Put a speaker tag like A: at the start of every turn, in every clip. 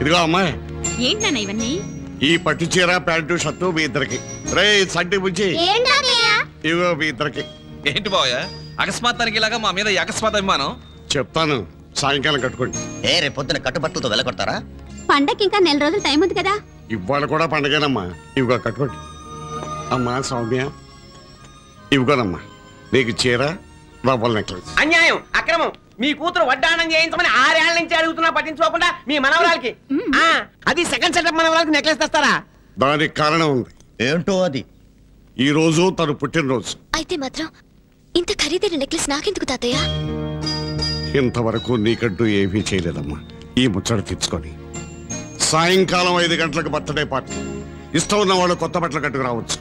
A: ఇదిగో అమ్మాయి,
B: ఏంటన్నా ఇవన్నీ?
A: ఈ పట్టు చీర ప్యాంటు షర్టు మీ ఇద్దరికి. రే సంటి బుజ్జి, ఇదిగో మీ ఇద్దరికి.
C: ఏంటి బావయ్య అకస్మాత్తానికి ఇలాగా మా మీద అకస్మాత్ అభిమానం?
A: చెప్తాను, సాయంకాలం కట్టుకోండి.
D: రేపు పొద్దున కట్టుబట్టలతో వెళ్ళగొడతారా?
B: పండక్కి ఇంకా 4 రోజులు టైం ఉంది కదా.
A: ఇవాళ కూడా పండగేనమ్మా, ఇవిగో కట్టుకోండి. అమ్మా సౌమ్య, ఇవిగోనమ్మా నీకు చీర, రవ్వల నెక్లెస్.
E: అన్యాయం, అక్రమం. మీ కూతురు వడ్డాణం చేయించమని 6 ఏళ్ల నుంచి అడుగుతున్నా పట్టించుకోకుండా మీ మనవరాలకి అది సెకండ్ సెటప్ మనవరాలకి నెక్లెస్ తెస్తారా?
A: దానికి కారణం ఉంది.
D: ఏంటో అది?
A: ఈ రోజు తను పుట్టినరోజు.
B: అయితే మాత్రం ఇంత ఖరీదైన నెక్లెస్ నాకెందుకు తాతయ్య?
A: ఇంతవరకు నీకంటూ ఏమీ చేయలేదమ్మా. ఈ ముచ్చట తెచ్చుకొని సాయంకాలం 5 గంటలకు బర్త్డే పార్టీ. ఇష్టం ఉన్న వాళ్ళు కొత్త బట్టలు కట్టుకు రావచ్చు.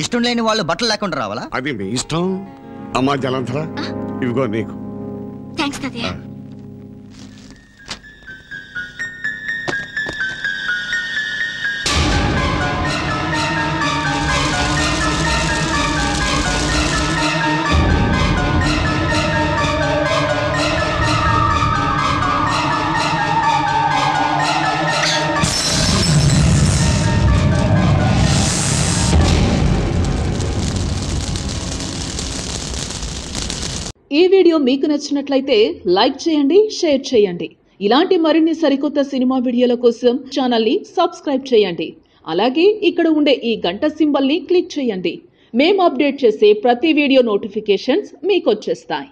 D: ఇష్టం లేని వాళ్ళు బట్టలు లేకుండా రావాలా?
A: అది మీ ఇష్టం. అమ్మా జలంధర, ఇవిగో నీకు.
B: థాంక్స్ తాతయ్య.
F: ఈ వీడియో మీకు నచ్చినట్లయితే లైక్ చేయండి, షేర్ చేయండి. ఇలాంటి మరిన్ని సరికొత్త సినిమా వీడియోల కోసం ఛానల్ని సబ్స్క్రైబ్ చేయండి. అలాగే ఇక్కడ ఉండే ఈ గంట సింబల్ని క్లిక్ చేయండి. మేము అప్డేట్ చేసే ప్రతి వీడియో నోటిఫికేషన్స్ మీకు వచ్చేస్తాయి.